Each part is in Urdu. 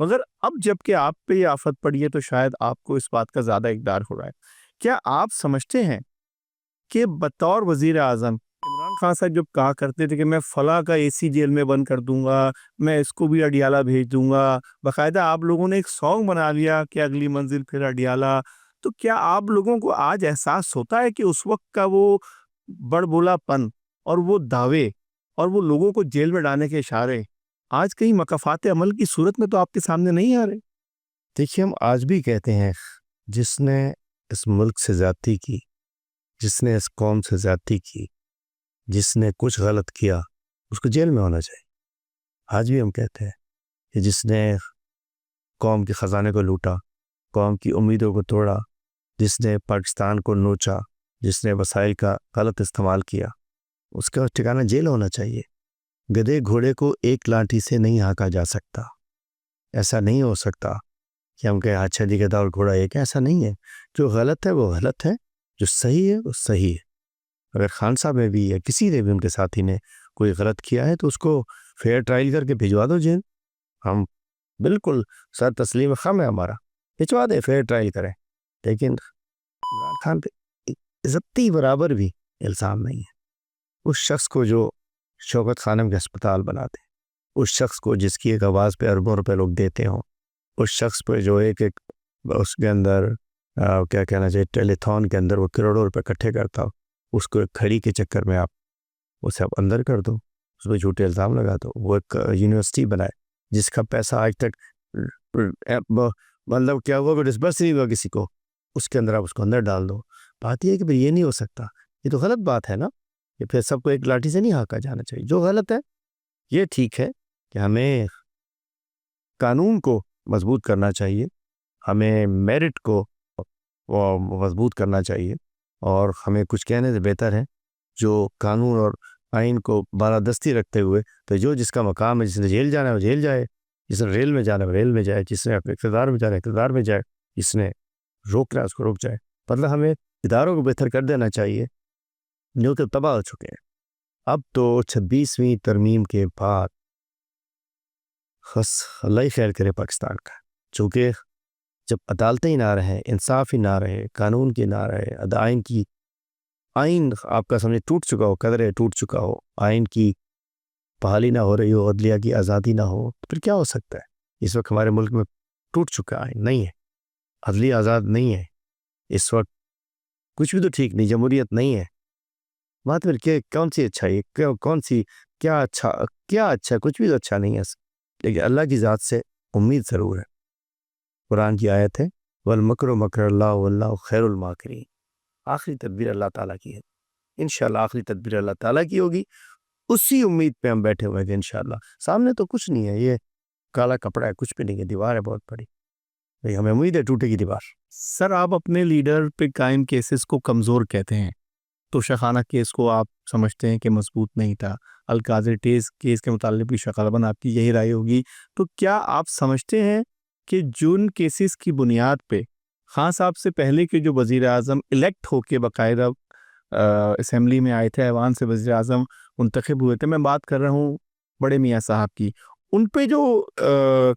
مگر اب جب کہ آپ پہ یہ آفت پڑی ہے تو شاید آپ کو اس بات کا زیادہ اقدار ہو رہا ہے. کیا آپ سمجھتے ہیں کہ بطور وزیر اعظم عمران خان صاحب جب کہا کرتے تھے کہ میں فلاں کا اے سی جیل میں بند کر دوں گا, میں اس کو بھی اڈیالہ بھیج دوں گا, باقاعدہ آپ لوگوں نے ایک سانگ بنا لیا کہ اگلی منزل پھر اڈیالہ, تو کیا آپ لوگوں کو آج احساس ہوتا ہے کہ اس وقت کا وہ بڑ بولا پن اور وہ دعوے اور وہ لوگوں کو جیل میں ڈالنے کے اشارے آج کہیں مکافات عمل کی صورت میں تو آپ کے سامنے نہیں آ رہے؟ دیکھیے ہم آج بھی کہتے ہیں جس نے اس ملک سے زیادتی کی, جس نے اس قوم سے زیادتی کی, جس نے کچھ غلط کیا اس کو جیل میں ہونا چاہیے. آج بھی ہم کہتے ہیں کہ جس نے قوم کے خزانے کو لوٹا, قوم کی امیدوں کو توڑا, جس نے پاکستان کو نوچا, جس نے وسائل کا غلط استعمال کیا, اس کا ٹھکانہ جیل ہونا چاہیے. گدھے گھوڑے کو ایک لاٹھی سے نہیں ہانکا جا سکتا. ایسا نہیں ہو سکتا کہ ہم کہیں اچھا جی گدھا اور گھوڑا ایک, ایسا نہیں ہے. جو غلط ہے وہ غلط ہے, جو صحیح ہے وہ صحیح ہے. اگر خان صاحب میں بھی یا کسی نے بھی ان کے ساتھی نے کوئی غلط کیا ہے تو اس کو فیئر ٹرائل کر کے بھجوا دو جیل. ہم بالکل سر تسلیم خم ہے ہمارا, بھجوا دیں, فیئر ٹرائل کریں. لیکن عمران خان پہ ضبطی برابر بھی الزام نہیں ہے. اس شخص کو جو شوکت خانم کے ہسپتال بناتے, اس شخص کو جس کی ایک آواز پہ اربوں روپے لوگ دیتے ہوں, اس شخص پہ جو ایک اس کے اندر کیا کہنا چاہیے ٹیلی تھون کے اندر وہ کروڑوں روپے اکٹھے کرتا ہو, اس کو ایک کھڑی کے چکر میں آپ اسے آپ اندر کر دو, اس پہ جھوٹے الزام لگا دو. وہ ایک یونیورسٹی بنائے جس کا پیسہ آج تک مطلب کیا ہوا ڈسبرس نہیں ہوا کسی کو, اس کے اندر آپ اس کو اندر ڈال دو. بات یہ ہے کہ پھر یہ نہیں ہو سکتا, یہ تو غلط بات ہے نا. یہ پھر سب کو ایک لاٹھی سے نہیں ہانکا جانا چاہیے. جو غلط ہے یہ ٹھیک ہے کہ ہمیں قانون کو مضبوط کرنا چاہیے, ہمیں میرٹ کو مضبوط کرنا چاہیے, اور ہمیں کچھ کہنے سے بہتر ہے جو قانون اور آئین کو بالادستی رکھتے ہوئے تو جو جس کا مقام ہے, جس نے جیل جانا ہے وہ جیل جائے, جس نے ریل میں جانا ہے وہ ریل میں جائے, جس نے اپنے اقتدار میں جانا ہے اقتدار میں جائے, جس نے روکنا ہے اس کو روک جائے. مطلب ہمیں اداروں کو بہتر کر دینا چاہیے جو کہ تباہ ہو چکے ہیں. اب تو 26ویں ترمیم کے بعد خس اللہ ہی خیر کرے پاکستان کا, چونکہ جب عدالتیں ہی نہ رہے, انصاف ہی نہ رہے, قانون کی نہ رہے, آئین آپ کا سمجھے ٹوٹ چکا ہو, قدرے ٹوٹ چکا ہو, آئین کی بحالی نہ ہو رہی ہو, عدلیہ کی آزادی نہ ہو, تو پھر کیا ہو سکتا ہے؟ اس وقت ہمارے ملک میں ٹوٹ چکا آئین نہیں ہے, عدلیہ آزاد نہیں ہے, اس وقت کچھ بھی تو ٹھیک نہیں, جمہوریت نہیں ہے. بات پھر کہ کون سی اچھائی, کون سی کیا اچھا, کچھ بھی تو اچھا نہیں ہے. لیکن اللہ کی ذات سے امید ضرور ہے. قرآن کی آیت ہے والمکر مکر اللہ واللہ خیر الماکرین. آخری تدبیر اللہ تعالیٰ کی ہے, انشاءاللہ آخری تدبیر اللہ تعالیٰ کی ہوگی. اسی امید پہ ہم بیٹھے ہوئے کہ انشاءاللہ. سامنے تو کچھ نہیں ہے, یہ کالا کپڑا ہے, کچھ بھی نہیں ہے, دیوار ہے بہت بڑی, ہمیں امید ہے ٹوٹے گی دیوار. سر آپ اپنے لیڈر پہ قائم کیسز کو کمزور کہتے ہیں, تو شاخانہ کیس کو آپ سمجھتے ہیں کہ مضبوط نہیں تھا. القادری کیس کے متعلق بھی شغالباً آپ کی یہی رائے ہوگی. تو کیا آپ سمجھتے ہیں کہ جن کیسز کی بنیاد پہ خان صاحب سے پہلے کے جو وزیر اعظم الیکٹ ہو کے باقاعدہ اسمبلی میں آئے تھے, ایوان سے وزیر اعظم منتخب ہوئے تھے, میں بات کر رہا ہوں بڑے میاں صاحب کی, ان پہ جو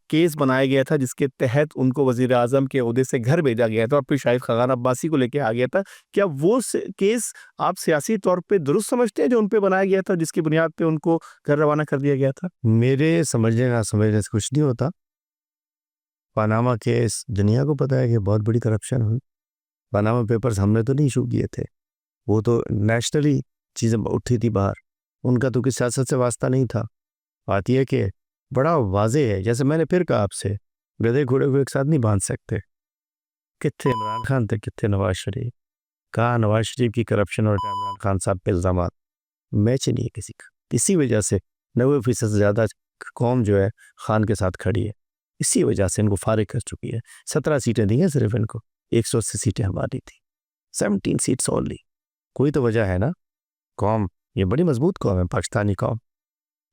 کیس بنایا گیا تھا جس کے تحت ان کو وزیر اعظم کے عہدے سے گھر بھیجا گیا تھا اور پھر شاہد خاقان عباسی کو لے کے آ گیا تھا, کیا وہ کیس آپ سیاسی طور پہ درست سمجھتے ہیں جو ان پہ بنایا گیا تھا جس کی بنیاد پہ ان کو گھر روانہ کر دیا گیا تھا؟ میرے سمجھنے نہ سمجھنے سے کچھ نہیں ہوتا. پاناما کیس دنیا کو پتہ ہے کہ بہت بڑی کرپشن ہوئی. پاناما پیپرز ہم نے تو نہیں ایشو کیے تھے, وہ تو نیشنلی چیزیں اٹھی تھی باہر, ان کا تو کسی سیاست سے واسطہ نہیں تھا. بات یہ کہ بڑا واضح ہے, جیسے میں نے پھر کہا آپ سے, گدھے گھوڑے کو ایک ساتھ نہیں باندھ سکتے. کتنے عمران خان تھے, کتنے نواز شریف, کہا نواز شریف کی کرپشن اور عمران خان صاحب پہ الزامات میچ نہیں ہے کسی کا. اسی وجہ سے 90% سے زیادہ قوم جو ہے خان کے ساتھ کھڑی ہے, اسی وجہ سے ان کو فارغ کر چکی ہے. 17 سیٹیں دی ہیں صرف ان کو, 180 سیٹیں ہماری تھی, 17 سیٹس اونلی. کوئی تو وجہ ہے نا. قوم یہ بڑی مضبوط قوم ہے, پاکستانی قوم.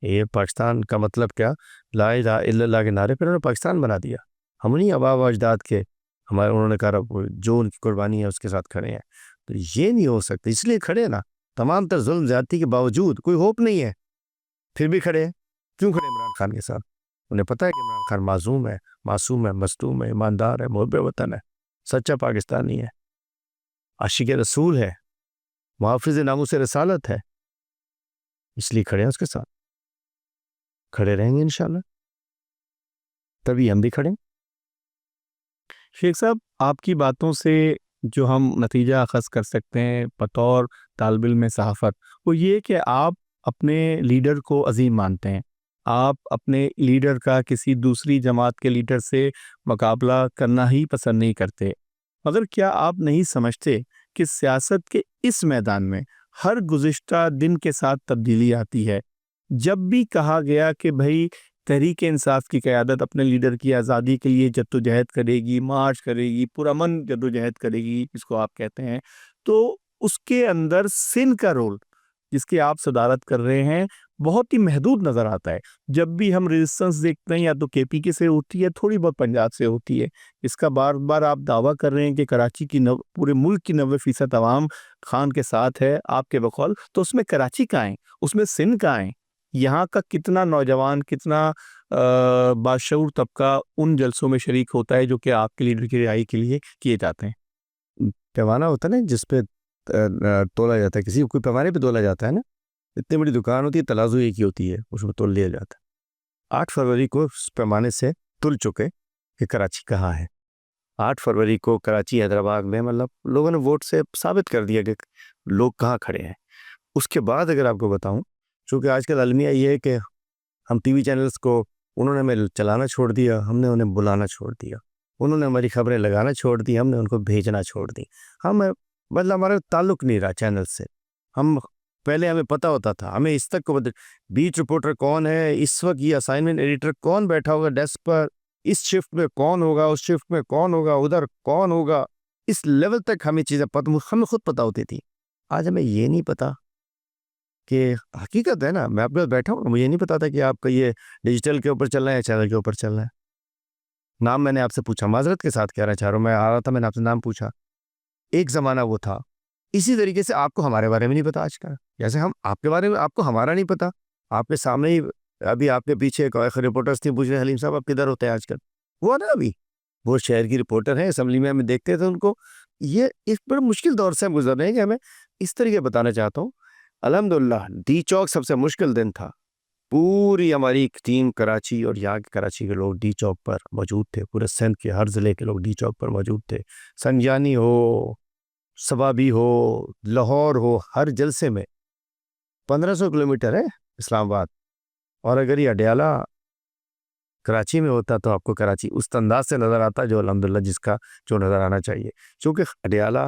یہ پاکستان کا مطلب کیا, لا الہ الا اللہ کے نعرے پر انہوں نے پاکستان بنا دیا. ہم نہیں آبا و اجداد کے, ہمارے انہوں نے کہا جو ان کی قربانی ہے اس کے ساتھ کھڑے ہیں. تو یہ نہیں ہو سکتا, اس لیے کھڑے نا. تمام تر ظلم زیادتی کے باوجود کوئی ہوپ نہیں ہے, پھر بھی کھڑے ہیں. کیوں کھڑے عمران خان کے ساتھ؟ انہیں پتہ ہے کہ عمران خان معصوم ہے، مظلوم ہے، ایماندار ہے، محب وطن ہے، سچا پاکستانی ہے، عاشق رسول ہے، محافظ ناموس رسالت ہے، اس لیے کھڑے ہیں اس کے ساتھ، کھڑے رہیں گے انشاءاللہ، تبھی ہم بھی کھڑے ہیں۔ شیخ صاحب، آپ کی باتوں سے جو ہم نتیجہ اخذ کر سکتے ہیں بطور طالب علم صحافت، وہ یہ کہ آپ اپنے لیڈر کو عظیم مانتے ہیں، آپ اپنے لیڈر کا کسی دوسری جماعت کے لیڈر سے مقابلہ کرنا ہی پسند نہیں کرتے، مگر کیا آپ نہیں سمجھتے کہ سیاست کے اس میدان میں ہر گزشتہ دن کے ساتھ تبدیلی آتی ہے؟ جب بھی کہا گیا کہ بھائی تحریک انصاف کی قیادت اپنے لیڈر کی آزادی کے لیے جدوجہد کرے گی، مارچ کرے گی، پرامن جدوجہد کرے گی، اس کو آپ کہتے ہیں، تو اس کے اندر سندھ کا رول جس کی آپ صدارت کر رہے ہیں بہت ہی محدود نظر آتا ہے۔ جب بھی ہم ریزسٹنس دیکھتے ہیں یا تو کے پی کے سے ہوتی ہے، تھوڑی بہت پنجاب سے ہوتی ہے، اس کا بار بار آپ دعویٰ کر رہے ہیں کہ کراچی کی پورے ملک کی 90% عوام خان کے ساتھ ہے آپ کے بقول، تو اس میں کراچی کا ہے، اس میں سندھ کا ہے، یہاں کا کتنا نوجوان، کتنا باشعور طبقہ ان جلسوں میں شریک ہوتا ہے جو کہ آپ کے لیڈر کی رہائی کے لیے کیے جاتے ہیں؟ پیمانہ ہوتا ہے نا جس پہ تولا جاتا ہے، کسی کو کوئی پیمانے پہ تولا جاتا ہے نا، اتنی بڑی دکان ہوتی ہے، ترازو ایک ہی ہوتی ہے، اس میں تول لیا جاتا ہے۔ 8 فروری کو اس پیمانے سے تل چکے کہ کراچی کہاں ہے۔ 8 فروری کو کراچی حیدرآباد میں مطلب لوگوں نے ووٹ سے ثابت کر دیا کہ لوگ کہاں کھڑے ہیں۔ اس کے بعد اگر آپ کو بتاؤں، چونکہ آج کل المیہ یہ ہے کہ ہم ٹی وی چینلز کو انہوں نے ہمیں چلانا چھوڑ دیا، ہم نے انہیں بلانا چھوڑ دیا، انہوں نے ہماری خبریں لگانا چھوڑ دی، ہم نے ان کو بھیجنا چھوڑ دی، ہم مطلب ہمارا تعلق نہیں رہا چینل سے۔ ہم پہلے ہمیں پتہ ہوتا تھا، ہمیں اس تک کو بیچ رپورٹر کون ہے، اس وقت یہ اسائنمنٹ ایڈیٹر کون بیٹھا ہوگا ڈیسک پر، اس شفٹ میں کون ہوگا، اس شفٹ میں کون ہوگا، ادھر کون ہوگا، اس لیول تک ہمیں چیزیں ہمیں خود پتہ ہوتی تھی۔ آج ہمیں یہ نہیں پتہ کہ حقیقت ہے نا، میں آپ کے بیٹھا ہوں، مجھے نہیں پتا تھا کہ آپ کا یہ ڈیجیٹل کے اوپر چل رہا ہے، چینل کے اوپر چل رہا ہے۔ نام میں نے آپ سے پوچھا، معذرت کے ساتھ کہنا چاہ رہا ہوں، میں آ رہا تھا، میں نے آپ سے نام پوچھا، ایک زمانہ وہ تھا۔ اسی طریقے سے آپ کو ہمارے بارے میں نہیں پتا آج کا، جیسے ہم آپ کے بارے میں، آپ کو ہمارا نہیں پتا، آپ کے سامنے ہی ابھی آپ کے پیچھے ایک رپورٹرس تھی پوچھ رہے حلیم صاحب آپ کدھر ہوتے ہیں آج کل، وہ نا ابھی وہ شہر کی رپورٹر ہیں، اسمبلی میں ہمیں دیکھتے تھے ان کو۔ یہ اس بڑے مشکل دور سے ہم گزر رہے ہیں کہ ہمیں اس طریقے بتانا چاہتا ہوں۔ الحمدللہ ڈی چوک سب سے مشکل دن تھا، پوری ہماری ٹیم کراچی اور یہاں کے کراچی کے لوگ ڈی چوک پر موجود تھے، پورے سندھ کے ہر ضلع کے لوگ ڈی چوک پر موجود تھے، سنجانی ہو، سبابی ہو، لاہور ہو، ہر جلسے میں 1500 کلومیٹر ہے اسلام آباد، اور اگر یہ اڈیالہ کراچی میں ہوتا تو آپ کو کراچی اس انداز سے نظر آتا جو الحمدللہ جس کا جو نظر آنا چاہیے، چونکہ اڈیالہ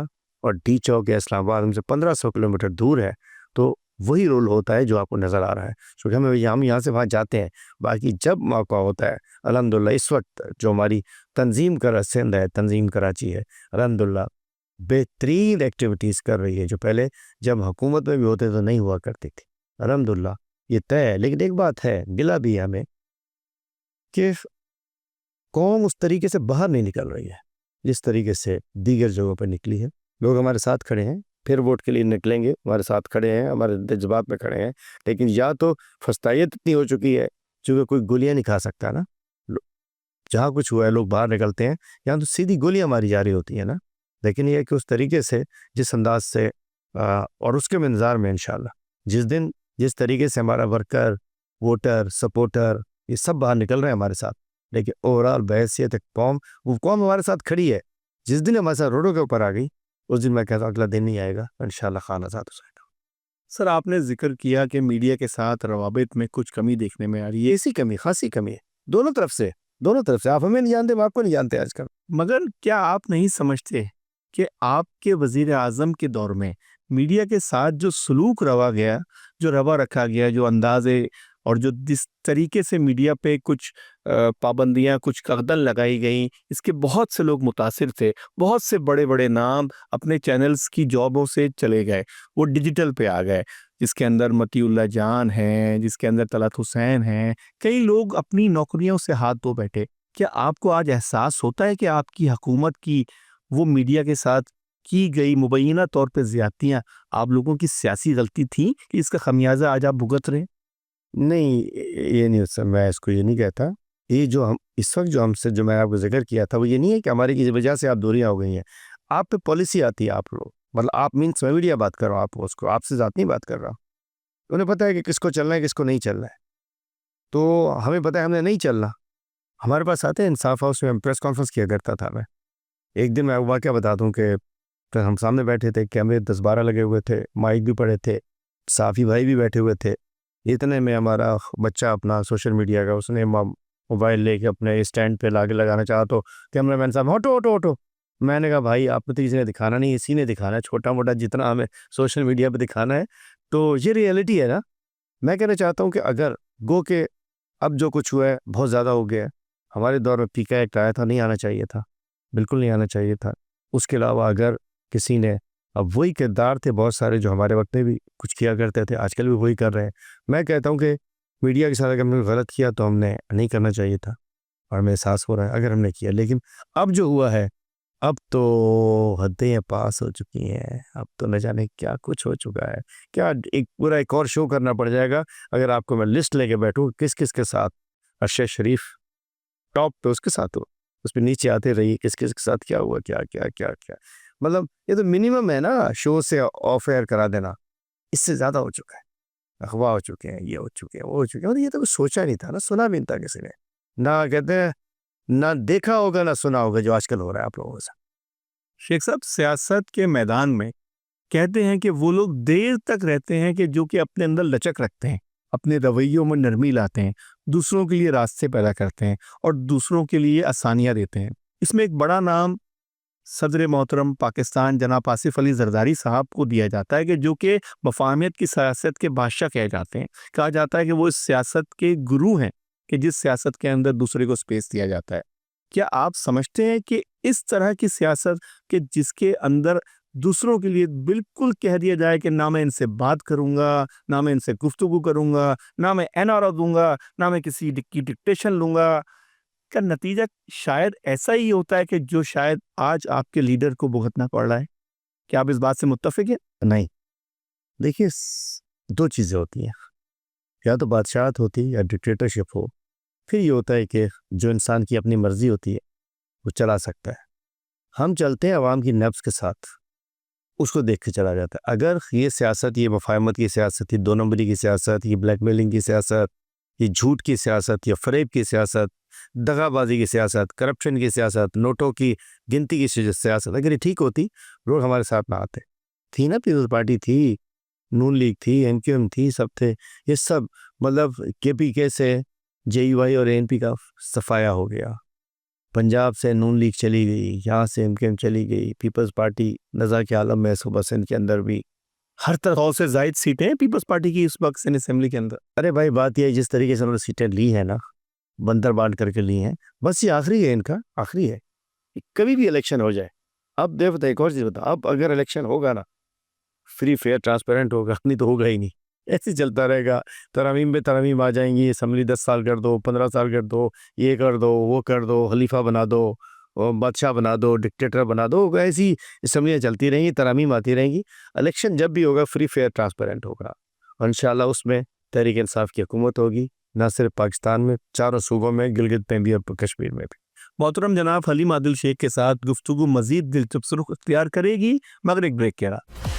اور ڈی چوک یا اسلام آباد ہم سے 1500 کلومیٹر دور ہے، تو وہی رول ہوتا ہے جو آپ کو نظر آ رہا ہے، کیونکہ ہم یہاں سے وہاں جاتے ہیں۔ باقی جب موقع ہوتا ہے الحمدللہ، اس وقت جو ہماری تنظیم سندھ ہے، تنظیم کراچی ہے، الحمدللہ بہترین ایکٹیویٹیز کر رہی ہے، جو پہلے جب حکومت میں بھی ہوتے تو نہیں ہوا کرتی تھی، الحمدللہ یہ طے ہے۔ لیکن ایک بات ہے، گلہ بھی ہے ہمیں کہ قوم اس طریقے سے باہر نہیں نکل رہی ہے جس طریقے سے دیگر جگہوں پر نکلی ہے۔ لوگ ہمارے ساتھ کھڑے ہیں، پھر ووٹ کے لیے نکلیں گے، ہمارے ساتھ کھڑے ہیں، ہمارے جذبات میں کھڑے ہیں، لیکن یا تو فستائیت اتنی ہو چکی ہے چونکہ کوئی گولیاں نہیں کھا سکتا نا، جہاں کچھ ہوا ہے لوگ باہر نکلتے ہیں، یہاں تو سیدھی گولیاں ماری جا رہی ہوتی ہیں نا۔ لیکن یہ کہ اس طریقے سے، جس انداز سے اور اس کے انتظار میں انشاءاللہ جس طریقے سے ہمارا ورکر، ووٹر، سپورٹر یہ سب باہر نکل رہے ہیں ہمارے ساتھ، لیکن اوورال بحیثیت قوم، وہ قوم ہمارے ساتھ کھڑی ہے۔ جس دن ہمارے ساتھ روڈوں کے اوپر آ گئی، اس دن میں کہتا ہوں اگلا دن نہیں آئے گا انشاءاللہ خانہ آزاد ہو جائے گا۔ سر، آپ نے ذکر کیا کہ میڈیا کے ساتھ روابط میں کچھ کمی دیکھنے میں آ رہی ہے، ایسی کمی، خاصی کمی ہے، دونوں طرف سے۔ آپ ہمیں نہیں جانتے، ہم آپ کو نہیں جانتے آج کل۔ مگر کیا آپ نہیں سمجھتے کہ آپ کے وزیر اعظم کے دور میں میڈیا کے ساتھ جو سلوک روا رکھا گیا، جو اندازے اور جو جس طریقے سے میڈیا پہ کچھ پابندیاں، کچھ قدغن لگائی گئیں، اس کے بہت سے لوگ متاثر تھے، بہت سے بڑے بڑے نام اپنے چینلز کی جابوں سے چلے گئے، وہ ڈیجیٹل پہ آ گئے، جس کے اندر متی اللہ جان ہیں، جس کے اندر طلعت حسین ہیں، کئی لوگ اپنی نوکریوں سے ہاتھ دھو بیٹھے۔ کیا آپ کو آج احساس ہوتا ہے کہ آپ کی حکومت کی وہ میڈیا کے ساتھ کی گئی مبینہ طور پہ زیادتیاں آپ لوگوں کی سیاسی غلطی تھی کہ اس کا خمیازہ آج آپ بھگت رہے ہیں؟ نہیں، یہ نہیں، میں اس کو یہ نہیں کہتا، یہ جو ہم اس وقت جو میں آپ کو ذکر کیا تھا وہ یہ نہیں ہے کہ ہماری کسی وجہ سے آپ دوریاں ہو گئی ہیں. آپ پہ پالیسی آتی ہے, آپ لوگ مطلب آپ مینس میں میڈیا بات کر رہا ہوں, آپ اس کو آپ سے ذات نہیں بات کر رہا. انہیں پتہ ہے کہ کس کو چلنا ہے کس کو نہیں چلنا ہے, تو ہمیں پتہ ہے ہم نے نہیں چلنا. ہمارے پاس آتے ہیں انصاف ہاؤس میں, پریس کانفرنس کیا کرتا تھا میں. ایک دن میں واقعہ بتا دوں کہ ہم سامنے بیٹھے تھے, کیمرے 10-12 لگے ہوئے تھے, مائک بھی پڑے تھے, صحافی بھائی بھی بیٹھے ہوئے تھے. اتنے میں ہمارا بچہ اپنا سوشل میڈیا کا اس نے موبائل لے کے اپنے اسٹینڈ پہ لگانا چاہا, تو کیمرہ مین صاحب ہٹو ہٹو ہٹو. میں نے کہا بھائی آپ کو تو کسی نے دکھانا نہیں, اسی نے دکھانا ہے, چھوٹا موٹا جتنا ہمیں سوشل میڈیا پہ دکھانا ہے. تو یہ ریئلٹی ہے نا. میں کہنا چاہتا ہوں کہ اگر گو کہ اب جو کچھ ہوا ہے بہت زیادہ ہو گیا ہے. ہمارے دور میں پی کا ایکٹ آیا تھا, نہیں آنا چاہیے تھا, بالکل نہیں آنا چاہیے تھا. اس کے علاوہ اگر کسی نے, اب وہی کردار تھے بہت سارے جو ہمارے وقت میں بھی کچھ کیا کرتے تھے, آج کل بھی وہی کر رہے ہیں. میں کہتا ہوں کہ میڈیا کے ساتھ اگر ہم نے غلط کیا تو ہم نے نہیں کرنا چاہیے تھا, اور ہمیں احساس ہو رہا ہے اگر ہم نے کیا. لیکن اب جو ہوا ہے اب تو حدیں پاس ہو چکی ہیں, اب تو نہ جانے کیا کچھ ہو چکا ہے. کیا ایک اور شو کرنا پڑ جائے گا اگر آپ کو میں لسٹ لے کے بیٹھوں کس کس کے ساتھ. ارشد شریف ٹاپ پہ اس کے ساتھ ہو, اس پہ نیچے آتے رہیے کس کس کے ساتھ کیا ہوا کیا کیا کیا کیا. مطلب یہ تو منیمم ہے نا, شو سے آف ایئر کرا دینا. اس سے زیادہ ہو چکا ہے, اغوا ہو چکے ہیں, یہ ہو چکے ہیں, وہ ہو چکے ہیں. یہ تو کچھ سوچا نہیں تھا نا, سنا بھی نہیں تھا کسی نے, نہ کہتے ہیں نہ دیکھا ہوگا نہ سنا ہوگا جو آج کل ہو رہا ہے آپ لوگوں سے. شیخ صاحب, سیاست کے میدان میں کہتے ہیں کہ وہ لوگ دیر تک رہتے ہیں کہ جو کہ اپنے اندر لچک رکھتے ہیں, اپنے رویوں میں نرمی لاتے ہیں, دوسروں کے لیے راستے پیدا کرتے ہیں اور دوسروں کے لیے آسانیاں دیتے ہیں. اس میں ایک بڑا نام صدر محترم پاکستان جناب آصف علی زرداری صاحب کو دیا جاتا ہے, کہ جو کہ مفاہمت کی سیاست کے بادشاہ کہے جاتے ہیں. کہا جاتا ہے کہ وہ اس سیاست کے گرو ہیں کہ جس سیاست کے اندر دوسرے کو سپیس دیا جاتا ہے. کیا آپ سمجھتے ہیں کہ اس طرح کی سیاست کہ جس کے اندر دوسروں کے لیے بالکل کہہ دیا جائے کہ نہ میں ان سے بات کروں گا, نہ میں ان سے گفتگو کروں گا, نہ میں این آر او دوں گا, نہ میں کسی کی ڈکٹیشن لوں گا, کا نتیجہ شاید ایسا ہی ہوتا ہے کہ جو شاید آج آپ کے لیڈر کو بھگتنا پڑ رہا ہے؟ کیا آپ اس بات سے متفق ہیں؟ نہیں, دیکھیے دو چیزیں ہوتی ہیں, یا تو بادشاہت ہوتی ہے یا ڈکٹیٹرشپ ہو. پھر یہ ہوتا ہے کہ جو انسان کی اپنی مرضی ہوتی ہے وہ چلا سکتا ہے. ہم چلتے ہیں عوام کی نبض کے ساتھ, اس کو دیکھ کے چلا جاتا ہے. اگر یہ سیاست, یہ مفاہمت کی سیاست, یہ 2 نمبری کی سیاست, یہ بلیک میلنگ کی سیاست, یہ جھوٹ کی سیاست, یہ فریب کی سیاست, دغا بازی کی سیاست, کرپشن کی سیاست, نوٹوں کی گنتی کی سیاست, اگر یہ ٹھیک ہوتی لوگ ہمارے ساتھ نہ آتے. تھی نا پیپلز پارٹی تھی, نون لیگ تھی, ایم کیو ایم تھی, سب تھے. یہ سب مطلب کے پی کے سے جے یو آئی اور اے این پی کا صفایا ہو گیا, پنجاب سے نون لیگ چلی گئی, یہاں سے ایم کیو ایم چلی گئی, پیپلز پارٹی نزا کے عالم میں صوبہ سندھ کے اندر بھی ہر طرح 100 سے زائد سیٹیں ہیں پیپلز پارٹی کی اس وقت سندھ اسمبلی کے اندر. ارے بھائی بات یہ ہے جس طریقے سے انہوں نے سیٹیں لی ہیں نا, بندر بانٹ کر کے لی ہیں, بس یہ آخری ہے, ان کا آخری ہے. کبھی بھی الیکشن ہو جائے, اب دیکھ بتا ایک اور چیز بتا, اب اگر الیکشن ہوگا نا فری فیئر ٹرانسپیرنٹ ہوگا, نہیں تو ہوگا ہی نہیں, ایسے چلتا رہے گا. ترامیم پہ ترامیم آ جائیں گی, اسمبلی 10 سال کر دو, 15 سال کر دو, یہ کر دو, وہ کر دو, خلیفہ بنا دو, بادشاہ بنا دو, ڈکٹیٹر بنا دو, ایسی اسمبلیاں چلتی رہیں گی, ترامیم آتی رہیں گی. الیکشن جب بھی ہوگا فری فیئر ٹرانسپیرنٹ ہوگا, اور انشاءاللہ اس میں تحریک انصاف کی حکومت ہوگی, نہ صرف پاکستان میں, چاروں صوبوں میں, گلگت میں بھی اور کشمیر میں بھی. محترم جناب حلیم عادل شیخ کے ساتھ گفتگو مزید دلچسپ رخ اختیار کرے گی مگر ایک بریک کے بعد.